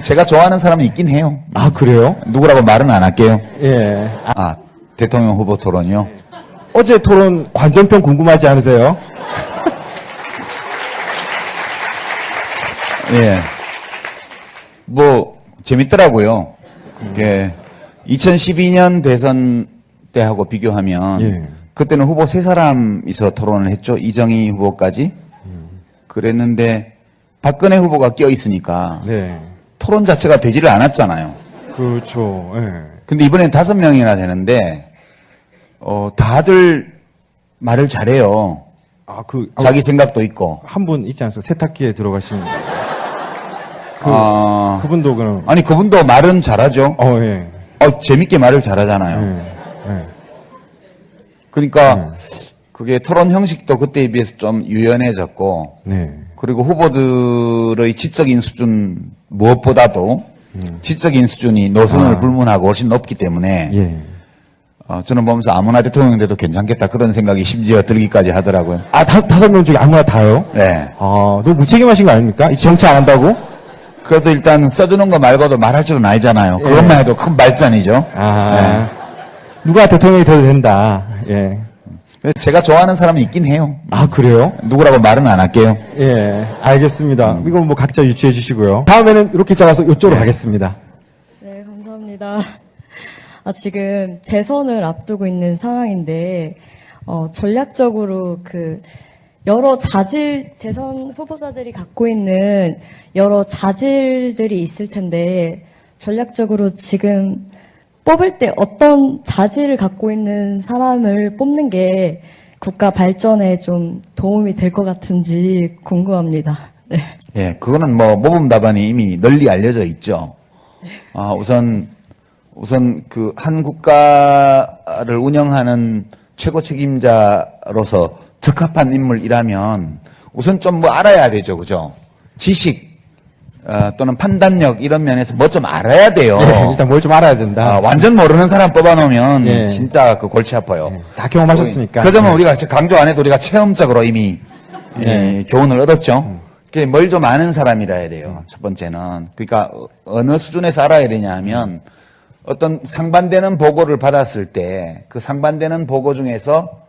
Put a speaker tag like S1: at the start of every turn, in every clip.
S1: 제가 좋아하는 사람은 있긴 해요.
S2: 아, 그래요?
S1: 누구라고 말은 안 할게요.
S2: 예.
S1: 아, 대통령 후보 토론이요?
S2: 어제 토론 관전평 궁금하지 않으세요?
S1: 예. 뭐, 재밌더라고요. 그게, 2012년 대선 때하고 비교하면,
S2: 예.
S1: 그때는 후보 3사람이서 토론을 했죠. 이정희 후보까지. 그랬는데, 박근혜 후보가 껴있으니까,
S2: 네.
S1: 토론 자체가 되지를 않았잖아요.
S2: 그렇죠. 예.
S1: 근데 이번엔 5명이나 되는데, 다들 말을 잘해요. 자기 생각도 있고.
S2: 한 분 있지 않습니까? 세탁기에 들어가신.
S1: 아,
S2: 그분도 그럼.
S1: 아니, 그분도 말은 잘하죠.
S2: 예.
S1: 재밌게 말을 잘하잖아요.
S2: 예.
S1: 그러니까, 그게 토론 형식도 그때에 비해서 좀 유연해졌고,
S2: 네.
S1: 그리고 후보들의 지적인 수준 무엇보다도 지적인 수준이 노선을 불문하고 훨씬 높기 때문에
S2: 예.
S1: 저는 보면서 아무나 대통령 돼도 괜찮겠다 그런 생각이 심지어 들기까지 하더라고요.
S2: 아, 5명 중에 아무나 다요?
S1: 네.
S2: 너무 무책임하신 거 아닙니까? 이 정치 안 한다고?
S1: 그래도 일단 써주는 거 말고도 말할 줄은 알잖아요. 그것만 해도 큰 발전이죠.
S2: 누가 대통령이 돼도 된다. 예.
S1: 제가 좋아하는 사람은 있긴 해요.
S2: 아, 그래요?
S1: 누구라고 말은 안 할게요.
S2: 예, 알겠습니다. 이건 뭐 각자 유추해 주시고요. 다음에는 이렇게 잡아서 이쪽으로 가겠습니다.
S3: 네, 감사합니다. 지금 대선을 앞두고 있는 상황인데, 전략적으로 여러 대선 후보자들이 갖고 있는 여러 자질들이 있을 텐데, 전략적으로 지금 뽑을 때 어떤 자질을 갖고 있는 사람을 뽑는 게 국가 발전에 좀 도움이 될 것 같은지 궁금합니다. 네.
S1: 예, 그거는 뭐 모범 답안이 이미 널리 알려져 있죠. 우선 그 한 국가를 운영하는 최고 책임자로서 적합한 인물이라면 우선 좀 뭐 알아야 되죠, 그죠? 지식 또는 판단력 이런 면에서 뭐 좀 알아야 돼요.
S2: 네, 일단 뭘 좀 알아야 된다.
S1: 완전 모르는 사람 뽑아놓으면
S2: 예.
S1: 진짜 그 골치 아파요.
S2: 다 경험하셨으니까.
S1: 그 점은 우리가 강조 안 해도 우리가 체험적으로 이미
S2: 네.
S1: 교훈을 얻었죠. 뭘 좀 아는 사람이라 해야 돼요. 첫 번째는. 그러니까 어느 수준에서 알아야 되냐 하면 어떤 상반되는 보고를 받았을 때 그 상반되는 보고 중에서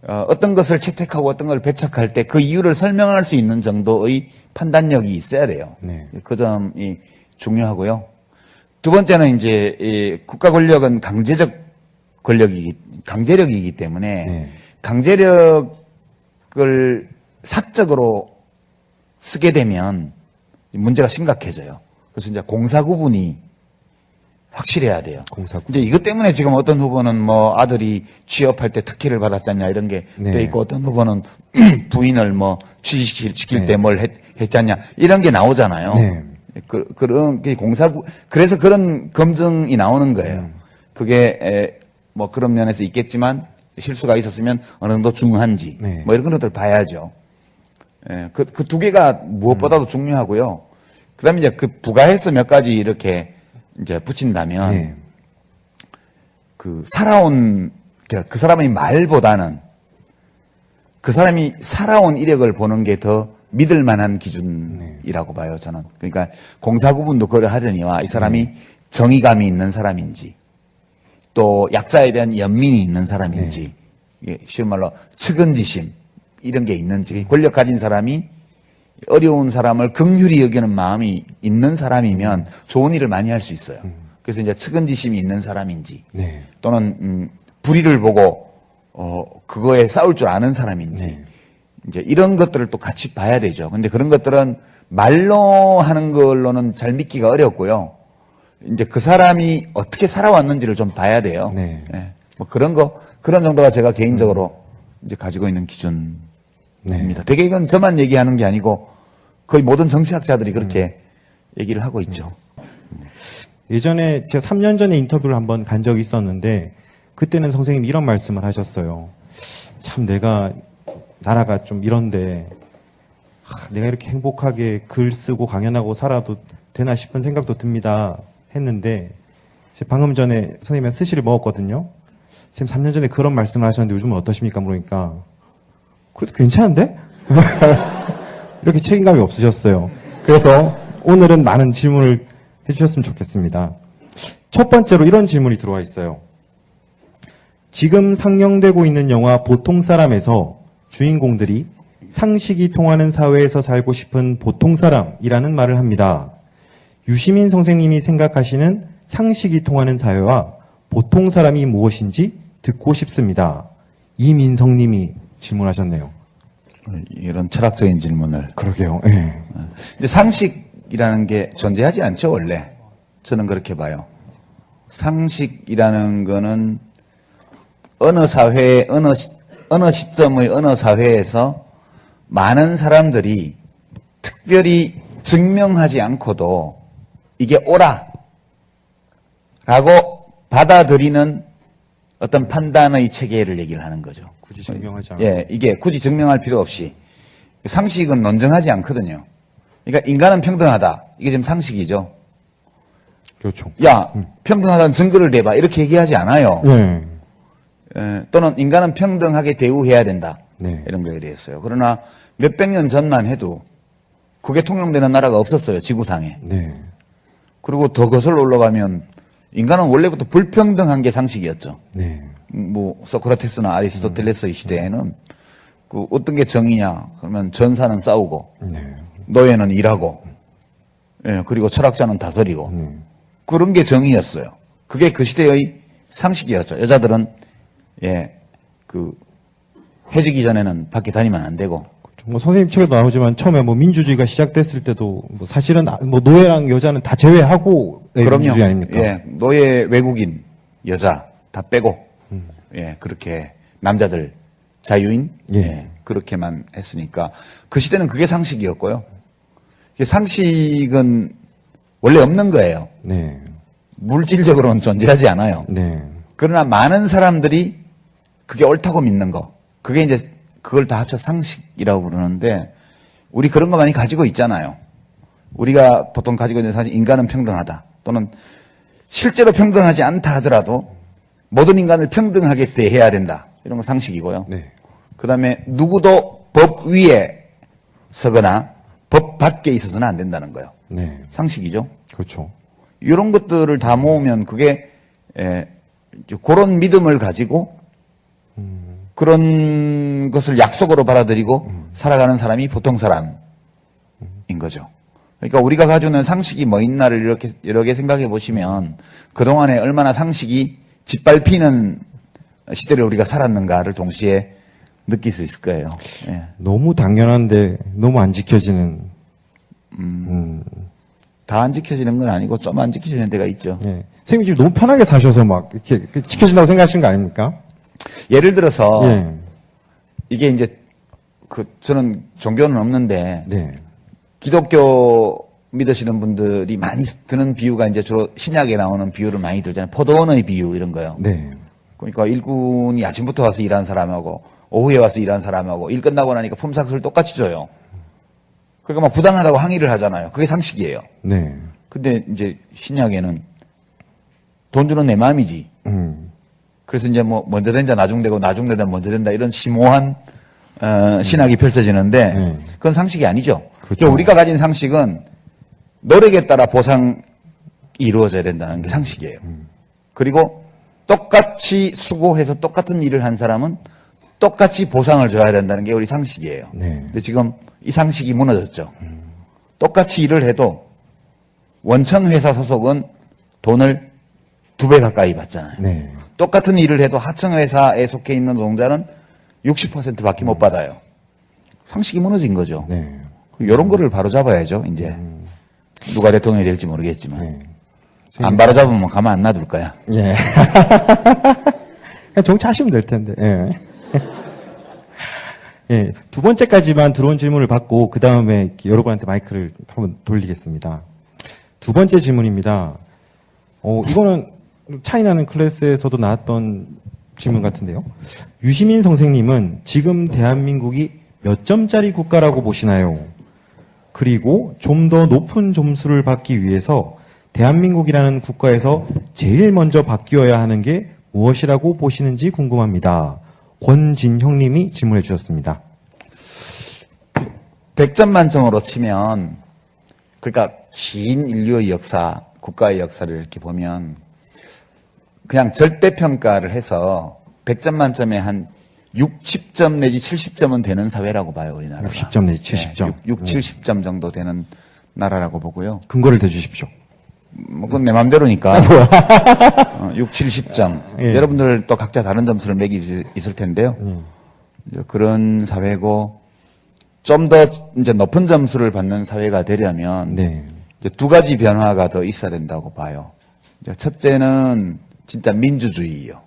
S1: 어떤 것을 채택하고 어떤 걸 배척할 때 그 이유를 설명할 수 있는 정도의 판단력이 있어야 돼요.
S2: 네.
S1: 그 점이 중요하고요. 두 번째는 이제 이 국가 권력은 강제력이기 때문에
S2: 네.
S1: 강제력을 사적으로 쓰게 되면 문제가 심각해져요. 그래서 이제 공사 구분이 확실해야 돼요. 이제 이것 때문에 지금 어떤 후보는 뭐 아들이 취업할 때 특혜를 받았잖냐 이런 게 돼
S2: 네.
S1: 있고 어떤 후보는 부인을 뭐 취직시킬
S2: 네.
S1: 때 뭘 했잖냐 이런 게 나오잖아요.
S2: 네.
S1: 그런 게 그래서 그런 검증이 나오는 거예요. 그게 뭐 그런 면에서 있겠지만 실수가 있었으면 어느 정도 중요한지
S2: 네.
S1: 뭐 이런 것들 봐야죠. 그 두 개가 무엇보다도 중요하고요. 그다음에 이제 그 부가해서 몇 가지 이렇게 이제 붙인다면
S2: 네.
S1: 그 살아온 그 사람의 말보다는 그 사람이 살아온 이력을 보는 게 더 믿을 만한 기준이라고 봐요, 저는. 그러니까 공사 구분도 그걸 하려니와 이 사람이 정의감이 있는 사람인지 또 약자에 대한 연민이 있는 사람인지 쉬운 말로 측은지심 이런 게 있는지 권력 가진 사람이 어려운 사람을 긍휼히 여기는 마음이 있는 사람이면 좋은 일을 많이 할 수 있어요. 그래서 이제 측은지심이 있는 사람인지
S2: 네.
S1: 또는 불의를 보고 그거에 싸울 줄 아는 사람인지
S2: 네.
S1: 이제 이런 것들을 또 같이 봐야 되죠. 근데 그런 것들은 말로 하는 걸로는 잘 믿기가 어렵고요. 이제 그 사람이 어떻게 살아왔는지를 좀 봐야 돼요.
S2: 네.
S1: 뭐 그런 정도가 제가 개인적으로 이제 가지고 있는 기준입니다.
S2: 네.
S1: 되게 이건 저만 얘기하는 게 아니고 거의 모든 정치학자들이 그렇게 얘기를 하고 있죠.
S2: 예전에 제가 3년 전에 인터뷰를 한번 간 적이 있었는데 그때는 선생님이 이런 말씀을 하셨어요. 참 나라가 좀 이런데 내가 이렇게 행복하게 글 쓰고 강연하고 살아도 되나 싶은 생각도 듭니다 했는데 제가 방금 전에 선생님이랑 스시를 먹었거든요. 지금 3년 전에 그런 말씀을 하셨는데 요즘은 어떠십니까? 물으니까 그래도 괜찮은데? 이렇게 책임감이 없으셨어요. 그래서 오늘은 많은 질문을 해주셨으면 좋겠습니다. 첫 번째로 이런 질문이 들어와 있어요. 지금 상영되고 있는 영화 보통 사람에서 주인공들이 상식이 통하는 사회에서 살고 싶은 보통 사람이라는 말을 합니다. 유시민 선생님이 생각하시는 상식이 통하는 사회와 보통 사람이 무엇인지 듣고 싶습니다. 이민성님이 질문하셨네요.
S1: 이런 철학적인 질문을.
S2: 그러게요. 예.
S1: 근데 상식이라는 게 존재하지 않죠, 원래. 저는 그렇게 봐요. 상식이라는 거는 어느 사회, 어느 시점의 어느 사회에서 많은 사람들이 특별히 증명하지 않고도 이게 옳아 라고 받아들이는 어떤 판단의 체계를 얘기를 하는 거죠.
S2: 굳이 증명하지 않고.
S1: 예, 이게 굳이 증명할 필요 없이. 상식은 논증하지 않거든요. 그러니까 인간은 평등하다. 이게 지금 상식이죠.
S2: 그렇죠.
S1: 야, 평등하다는 증거를 대봐. 이렇게 얘기하지 않아요.
S2: 네.
S1: 또는 인간은 평등하게 대우해야 된다.
S2: 네.
S1: 이런 거에 대해서요. 그러나 몇백 년 전만 해도 그게 통용되는 나라가 없었어요. 지구상에.
S2: 네.
S1: 그리고 더 거슬러 올라가면 인간은 원래부터 불평등한 게 상식이었죠.
S2: 네.
S1: 뭐 소크라테스나 아리스토텔레스의 시대에는 그 어떤 게 정의냐? 그러면 전사는 싸우고
S2: 네.
S1: 노예는 일하고 예, 그리고 철학자는 다스리고 그런 게 정의였어요. 그게 그 시대의 상식이었죠. 여자들은 예, 그 해지기 전에는 밖에 다니면 안 되고
S2: 뭐 선생님 책에도 나오지만 처음에 뭐 민주주의가 시작됐을 때도 뭐 사실은 뭐 노예랑 여자는 다 제외하고
S1: 그럼요.
S2: 민주주의 아닙니까?
S1: 예, 노예, 외국인, 여자 다 빼고 예, 그렇게 남자들 자유인
S2: 예.
S1: 예, 그렇게만 했으니까 그 시대는 그게 상식이었고요. 이게 상식은 원래 없는 거예요.
S2: 네.
S1: 물질적으로는 존재하지 않아요.
S2: 네.
S1: 그러나 많은 사람들이 그게 옳다고 믿는 거. 그게 이제 그걸 다 합쳐 상식이라고 부르는데 우리 그런 거 많이 가지고 있잖아요. 우리가 보통 가지고 있는 사실 인간은 평등하다. 또는 실제로 평등하지 않다 하더라도 모든 인간을 평등하게 대해야 된다. 이런 건 상식이고요.
S2: 네.
S1: 그 다음에 누구도 법 위에 서거나 법 밖에 있어서는 안 된다는 거예요.
S2: 네.
S1: 상식이죠.
S2: 그렇죠.
S1: 이런 것들을 다 모으면 그게 그런 믿음을 가지고 그런 것을 약속으로 받아들이고 살아가는 사람이 보통 사람인 거죠. 그러니까 우리가 가지고 있는 상식이 뭐 있나를 이렇게 여러 개 생각해 보시면 그동안에 얼마나 상식이 짓밟히는 시대를 우리가 살았는가를 동시에 느낄 수 있을 거예요. 예.
S2: 너무 당연한데 너무 안 지켜지는.
S1: 다 안 지켜지는 건 아니고 좀 안 지켜지는 데가 있죠.
S2: 예. 선생님 지금 너무 편하게 사셔서 막 이렇게 지켜진다고 생각하시는 거 아닙니까?
S1: 예를 들어서
S2: 예.
S1: 이게 이제 저는 종교는 없는데
S2: 네.
S1: 기독교 믿으시는 분들이 많이 드는 비유가 이제 주로 신약에 나오는 비유를 많이 들잖아요. 포도원의 비유 이런 거요.
S2: 네.
S1: 그러니까 일꾼이 아침부터 와서 일하는 사람하고 오후에 와서 일하는 사람하고 일 끝나고 나니까 품삯을 똑같이 줘요. 그러니까 막 부당하다고 항의를 하잖아요. 그게 상식이에요.
S2: 네.
S1: 근데 이제 신약에는 돈 주는 내 마음이지. 그래서 이제 뭐 먼저 된자 나중 되고 나중 된자 먼저 된다 이런 심오한 신학이 펼쳐지는데 그건 상식이 아니죠.
S2: 그렇죠.
S1: 그러니까 우리가 가진 상식은 노력에 따라 보상이 이루어져야 된다는 게 상식이에요. 그리고 똑같이 수고해서 똑같은 일을 한 사람은 똑같이 보상을 줘야 된다는 게 우리 상식이에요.
S2: 네.
S1: 근데 지금 이 상식이 무너졌죠. 똑같이 일을 해도 원청 회사 소속은 돈을 2배 가까이 받잖아요.
S2: 네.
S1: 똑같은 일을 해도 하청 회사에 속해 있는 노동자는 60%밖에 못 받아요. 상식이 무너진 거죠.
S2: 네.
S1: 이런 거를 바로 잡아야죠. 이제 누가 대통령이 될지 모르겠지만
S2: 네.
S1: 안 바로 잡으면 가만 안 놔둘 거야.
S2: 예. 그냥 정치하시면 될 텐데. 예. 예. 두 번째까지만 들어온 질문을 받고 그 다음에 여러분한테 마이크를 한번 돌리겠습니다. 두 번째 질문입니다. 이거는 차이나는 클래스에서도 나왔던 질문 같은데요. 유시민 선생님은 지금 대한민국이 몇 점짜리 국가라고 보시나요? 그리고 좀 더 높은 점수를 받기 위해서 대한민국이라는 국가에서 제일 먼저 바뀌어야 하는 게 무엇이라고 보시는지 궁금합니다. 권진형님이 질문해 주셨습니다.
S1: 100점 만점으로 치면 그러니까 긴 인류의 역사, 국가의 역사를 이렇게 보면 그냥 절대평가를 해서 100점 만점에 한 60점 내지 70점은 되는 사회라고 봐요, 우리나라가.
S2: 60점 내지 70점.
S1: 70점 정도 되는 나라라고 보고요.
S2: 근거를 대주십시오.
S1: 뭐 그건 내 맘대로니까. 6, 70점.
S2: 예.
S1: 여러분들 또 각자 다른 점수를 매길 있을 텐데요. 이제 그런 사회고 좀 더 이제 높은 점수를 받는 사회가 되려면
S2: 네.
S1: 이제 두 가지 변화가 더 있어야 된다고 봐요. 이제 첫째는 진짜 민주주의예요.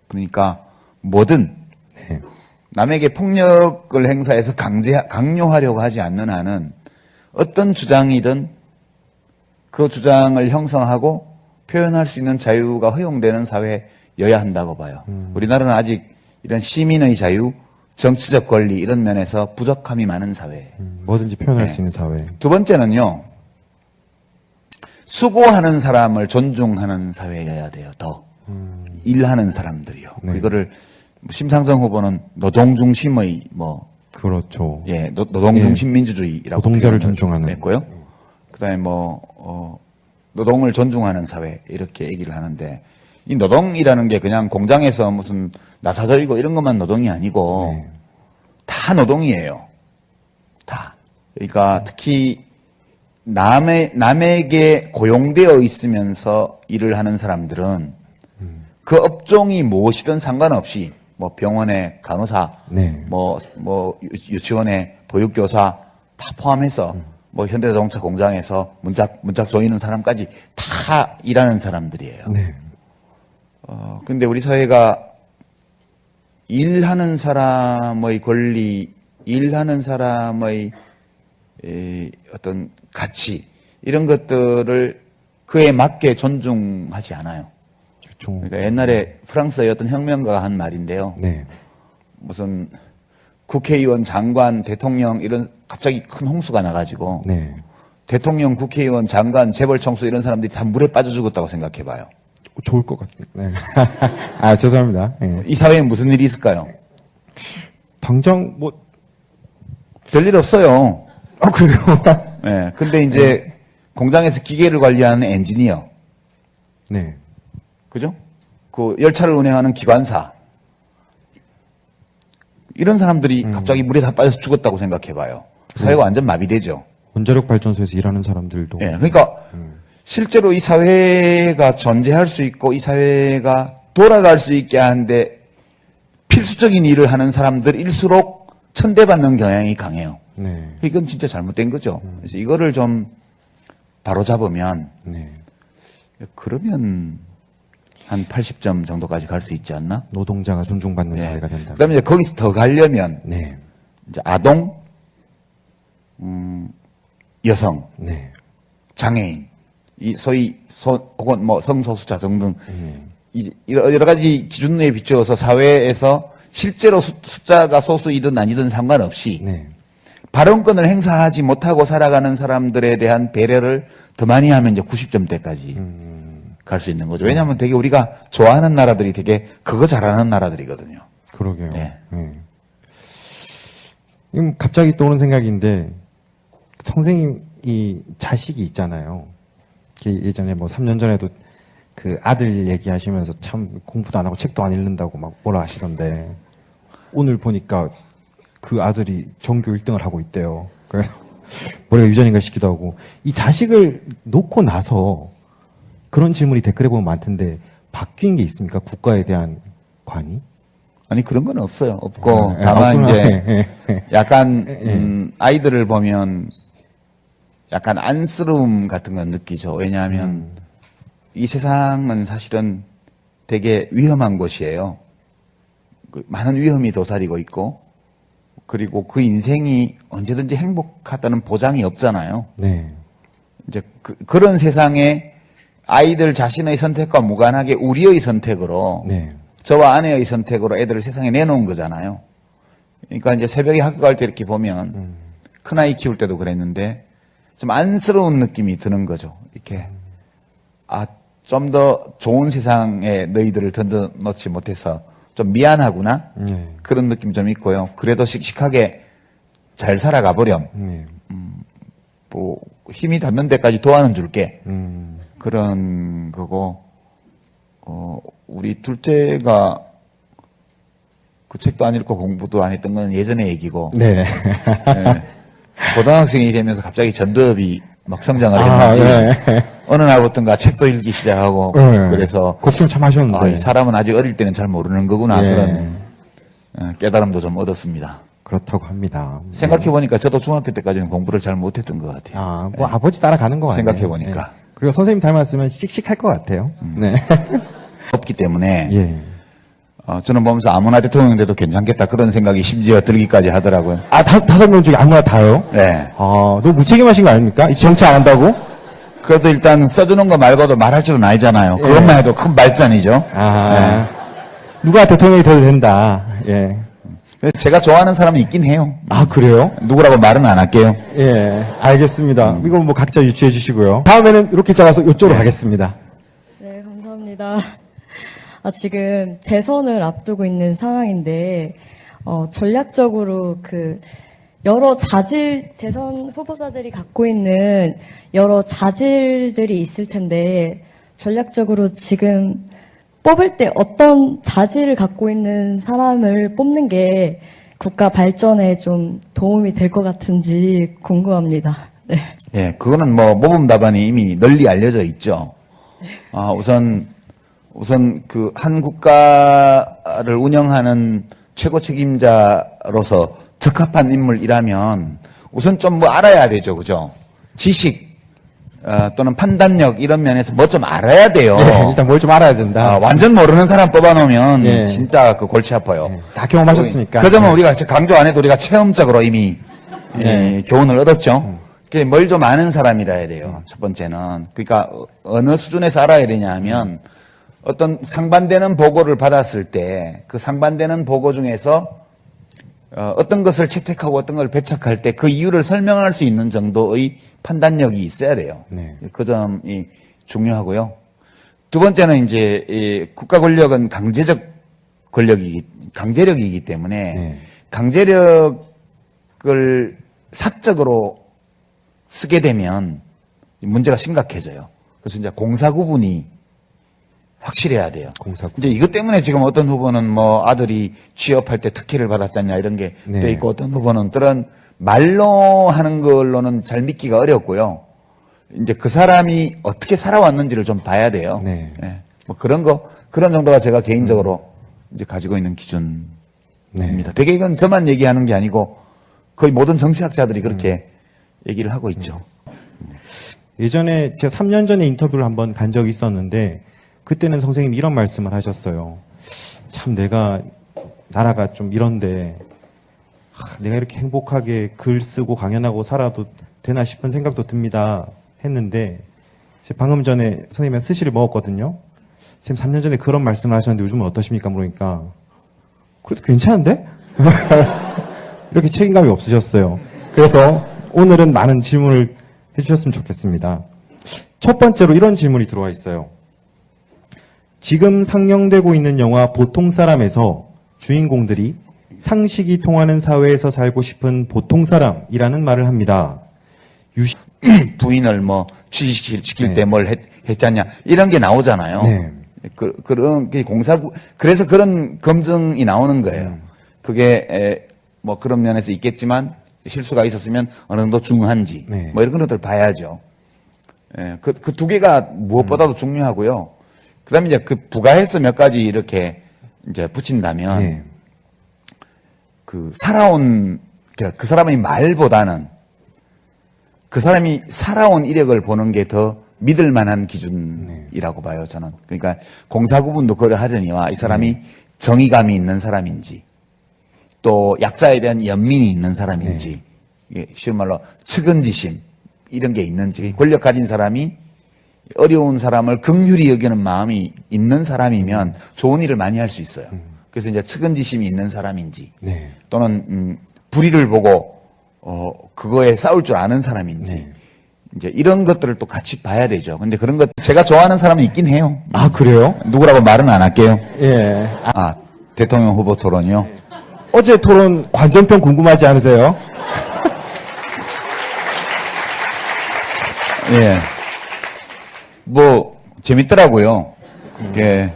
S1: 그러니까 뭐든
S2: 네.
S1: 남에게 폭력을 행사해서 강요하려고 하지 않는 한은 어떤 주장이든 그 주장을 형성하고 표현할 수 있는 자유가 허용되는 사회여야 한다고 봐요. 우리나라는 아직 이런 시민의 자유, 정치적 권리 이런 면에서 부족함이 많은 사회예요.
S2: 뭐든지 표현할
S1: 네.
S2: 수 있는 사회.
S1: 두 번째는요. 수고하는 사람을 존중하는 사회여야 돼요. 더 일하는 사람들이요.
S2: 네.
S1: 이거를 심상정 후보는 노동 중심의
S2: 그렇죠.
S1: 노동 중심 민주주의라고
S2: 노동자를
S1: 표현을
S2: 존중하는.
S1: 했고요. 그다음에 노동을 존중하는 사회 이렇게 얘기를 하는데 이 노동이라는 게 그냥 공장에서 무슨 나사절이고 이런 것만 노동이 아니고
S2: 네.
S1: 다 노동이에요. 다. 그러니까 특히 남에게 고용되어 있으면서 일을 하는 사람들은 그 업종이 무엇이든 상관없이 뭐 병원의 간호사,
S2: 네.
S1: 뭐 유치원의 보육교사 다 포함해서 뭐 현대자동차 공장에서 문짝 조이는 사람까지 다 일하는 사람들이에요.
S2: 네.
S1: 근데 우리 사회가 일하는 사람의 권리, 일하는 사람의 어떤 가치 이런 것들을 그에 맞게 존중하지 않아요.
S2: 그렇죠.
S1: 그러니까 옛날에 프랑스의 어떤 혁명가가 한 말인데요.
S2: 네.
S1: 무슨 국회의원, 장관, 대통령 이런 갑자기 큰 홍수가 나가지고
S2: 네.
S1: 대통령, 국회의원, 장관, 재벌 총수 이런 사람들이 다 물에 빠져 죽었다고 생각해봐요.
S2: 좋을 것 같아요. 네. 아, 죄송합니다. 네.
S1: 이 사회에 무슨 일이 있을까요?
S2: 당장
S1: 별일 없어요.
S2: 그래요?
S1: 예. 근데 이제 공장에서 기계를 관리하는 엔지니어,
S2: 네.
S1: 그죠? 그 열차를 운행하는 기관사, 이런 사람들이 갑자기 물에 다 빠져서 죽었다고 생각해봐요. 사회가 완전 마비되죠.
S2: 원자력 발전소에서 일하는 사람들도.
S1: 예. 그러니까 실제로 이 사회가 존재할 수 있고 이 사회가 돌아갈 수 있게 하는데 필수적인 일을 하는 사람들일수록 천대받는 경향이 강해요.
S2: 네.
S1: 이건 진짜 잘못된 거죠. 그래서 이거를 좀 바로잡으면
S2: 네.
S1: 그러면 한 80점 정도까지 갈 수 있지 않나?
S2: 노동자가 존중받는
S1: 네.
S2: 사회가 된다.
S1: 그다음에 이제 거기서 더 가려면
S2: 네.
S1: 이제 아동, 여성,
S2: 네.
S1: 장애인, 이 소위 혹은 뭐 성소수자 등등 여러 가지 기준에 비추어서 사회에서 실제로 숫자가 소수이든 아니든 상관없이
S2: 네.
S1: 발언권을 행사하지 못하고 살아가는 사람들에 대한 배려를 더 많이 하면 이제 90점대까지 갈 수 있는 거죠. 왜냐하면 되게 우리가 좋아하는 나라들이 되게 그거 잘하는 나라들이거든요.
S2: 그러게요.
S1: 네.
S2: 네. 갑자기 떠오른 생각인데 선생님 이 자식이 있잖아요. 예전에 뭐 3년 전에도 그 아들 얘기하시면서 참 공부도 안 하고 책도 안 읽는다고 막 뭐라 하시던데 오늘 보니까 그 아들이 전교 1등을 하고 있대요. 그래서 머리가 유전인가 싶기도 하고 이 자식을 놓고 나서 그런 질문이 댓글에 보면 많던데 바뀐 게 있습니까? 국가에 대한 관이?
S1: 아니 그런 건 없어요. 없고
S2: 네,
S1: 다만
S2: 없구나.
S1: 이제 약간 아이들을 보면 약간 안쓰러움 같은 건 느끼죠. 왜냐하면 이 세상은 사실은 되게 위험한 곳이에요. 많은 위험이 도사리고 있고 그리고 그 인생이 언제든지 행복하다는 보장이 없잖아요.
S2: 네.
S1: 이제 그런 세상에 아이들 자신의 선택과 무관하게 우리의 선택으로
S2: 네.
S1: 저와 아내의 선택으로 애들을 세상에 내놓은 거잖아요. 그러니까 이제 새벽에 학교 갈 때 이렇게 보면 큰아이 키울 때도 그랬는데 좀 안쓰러운 느낌이 드는 거죠. 이렇게 좀 더 좋은 세상에 너희들을 던져놓지 못해서 좀 미안하구나
S2: 네.
S1: 그런 느낌 좀 있고요. 그래도 씩씩하게 잘 살아가 보렴.
S2: 네.
S1: 뭐 힘이 닿는 데까지 도와는 줄게. 그런 거고, 우리 둘째가 그 책도 안 읽고 공부도 안 했던 건 예전의 얘기고,
S2: 네.
S1: 예, 고등학생이 되면서 갑자기 전두엽이 막 성장을 했는지,
S2: 네.
S1: 어느 날부터인가 책도 읽기 시작하고,
S2: 네.
S1: 그래서,
S2: 걱정 참 하셨는데.
S1: 이 사람은 아직 어릴 때는 잘 모르는 거구나,
S2: 예.
S1: 그런 깨달음도 좀 얻었습니다.
S2: 그렇다고 합니다.
S1: 생각해보니까 저도 중학교 때까지는 공부를 잘 못했던 것 같아요.
S2: 뭐 아버지 따라가는 거 같아요.
S1: 생각해보니까.
S2: 그리고 선생님 닮았으면 씩씩할 것 같아요. 네.
S1: 없기 때문에,
S2: 예.
S1: 저는 보면서 아무나 대통령 돼도 괜찮겠다 그런 생각이 심지어 들기까지 하더라고요.
S2: 다섯 명 중에 아무나 다요?
S1: 네.
S2: 너무 무책임하신 거 아닙니까? 이 정치 안 한다고?
S1: 그래도 일단 써주는 거 말고도 말할 줄은 알잖아요. 그것만 해도 큰 발전이죠.
S2: 누가 대통령이 돼도 된다. 예.
S1: 그래서 제가 좋아하는 사람이 있긴 해요.
S2: 그래요?
S1: 누구라고 말은 안 할게요.
S2: 예. 알겠습니다. 이건 뭐 각자 유추해 주시고요. 다음에는 이렇게 잡아서 이쪽으로 가겠습니다.
S3: 네, 감사합니다. 지금 대선을 앞두고 있는 상황인데, 전략적으로 여러 대선 후보자들이 갖고 있는 여러 자질들이 있을 텐데, 전략적으로 지금 뽑을 때 어떤 자질을 갖고 있는 사람을 뽑는 게 국가 발전에 좀 도움이 될 것 같은지 궁금합니다. 네.
S1: 예, 그거는 뭐 모범 답안이 이미 널리 알려져 있죠. 우선 그 한 국가를 운영하는 최고 책임자로서 적합한 인물이라면 우선 좀 뭐 알아야 되죠, 그죠? 지식 또는 판단력 이런 면에서 뭐 좀 알아야 돼요.
S2: 네, 일단 뭘 좀 알아야 된다.
S1: 완전 모르는 사람 뽑아놓으면
S2: 예.
S1: 진짜 그 골치 아파요.
S2: 다 경험하셨으니까.
S1: 그 점은 우리가 강조 안 해도 우리가 체험적으로 이미
S2: 네.
S1: 교훈을 얻었죠. 뭘 좀 아는 사람이라 해야 돼요. 첫 번째는. 그러니까 어느 수준에서 알아야 되냐 하면 어떤 상반되는 보고를 받았을 때 그 상반되는 보고 중에서 어떤 것을 채택하고 어떤 걸 배척할 때 그 이유를 설명할 수 있는 정도의 판단력이 있어야 돼요.
S2: 네.
S1: 그 점이 중요하고요. 두 번째는 이제 이 국가 권력은 강제력이기 때문에
S2: 네.
S1: 강제력을 사적으로 쓰게 되면 문제가 심각해져요. 그래서 이제 공사 구분이 확실해야 돼요.
S2: 공사 구분.
S1: 이제 이것 때문에 지금 어떤 후보는 뭐 아들이 취업할 때 특혜를 받았잖냐 이런 게 돼
S2: 네.
S1: 있고 어떤 후보는 그런 말로 하는 걸로는 잘 믿기가 어렵고요. 이제 그 사람이 어떻게 살아왔는지를 좀 봐야 돼요.
S2: 네.
S1: 예. 뭐 그런 정도가 제가 개인적으로 이제 가지고 있는 기준입니다.
S2: 네.
S1: 되게 이건 저만 얘기하는 게 아니고 거의 모든 정치학자들이 그렇게 얘기를 하고 있죠.
S2: 예전에 제가 3년 전에 인터뷰를 한번 간 적이 있었는데 그때는 선생님이 이런 말씀을 하셨어요. 참 나라가 좀 이런데 내가 이렇게 행복하게 글 쓰고 강연하고 살아도 되나 싶은 생각도 듭니다 했는데 제가 방금 전에 선생님이랑 스시를 먹었거든요. 선생님 3년 전에 그런 말씀을 하셨는데 요즘은 어떠십니까? 물으니까 그래도 괜찮은데? 이렇게 책임감이 없으셨어요. 그래서 오늘은 많은 질문을 해주셨으면 좋겠습니다. 첫 번째로 이런 질문이 들어와 있어요. 지금 상영되고 있는 영화 보통 사람에서 주인공들이 상식이 통하는 사회에서 살고 싶은 보통 사람이라는 말을 합니다.
S1: 부인을 뭐 취직시킬
S2: 네.
S1: 때 뭘 했잖냐 이런 게 나오잖아요.
S2: 네.
S1: 그런 게 그래서 그런 검증이 나오는 거예요. 그게 뭐 그런 면에서 있겠지만 실수가 있었으면 어느 정도 중요한지
S2: 네.
S1: 뭐 이런 것들 봐야죠. 그 두 개가 무엇보다도 중요하고요. 그다음에 이제 그 부가해서 몇 가지 이렇게 이제 붙인다면
S2: 네.
S1: 그 사람의 말보다는 그 사람이 살아온 이력을 보는 게 더 믿을 만한 기준이라고 봐요, 저는. 그러니까 공사구분도 그걸 하려니와 이 사람이 정의감이 있는 사람인지 또 약자에 대한 연민이 있는 사람인지 이게 쉬운 말로 측은지심 이런 게 있는지 권력 가진 사람이 어려운 사람을 긍휼히 여기는 마음이 있는 사람이면 좋은 일을 많이 할 수 있어요. 그래서 이제 측은지심이 있는 사람인지
S2: 네.
S1: 또는 불의를 보고 그거에 싸울 줄 아는 사람인지
S2: 네.
S1: 이제 이런 것들을 또 같이 봐야 되죠. 근데 그런 것 제가 좋아하는 사람은 있긴 해요.
S2: 그래요?
S1: 누구라고 말은 안 할게요.
S2: 예.
S1: 대통령 후보 토론이요.
S2: 어제 토론 관전평 궁금하지 않으세요?
S1: 예. 뭐, 재밌더라고요. 그게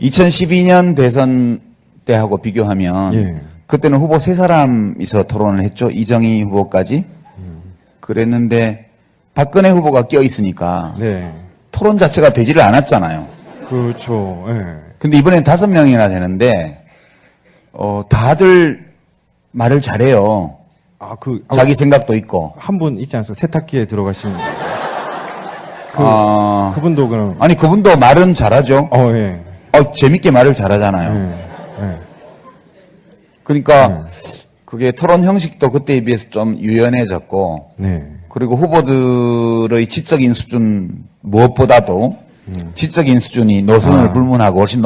S1: 2012년 대선 때하고 비교하면
S2: 예.
S1: 그때는 후보 세 사람이서 토론을 했죠. 이정희 후보까지. 그랬는데 박근혜 후보가 껴 있으니까
S2: 네.
S1: 토론 자체가 되지를 않았잖아요.
S2: 그렇죠. 예.
S1: 근데 이번엔 5명이나 되는데 다들 말을 잘해요. 자기 생각도 있고.
S2: 한 분 있지 않습니까? 세탁기에 들어가신
S1: 아,
S2: 그분도 그럼
S1: 아니 그분도 말은 잘하죠.
S2: 예.
S1: 재밌게 말을 잘하잖아요.
S2: 예.
S1: 그러니까 그게 토론 형식도 그때에 비해서 좀 유연해졌고
S2: 네.
S1: 그리고 후보들의 지적인 수준 무엇보다도 지적인 수준이 노선을 불문하고 훨씬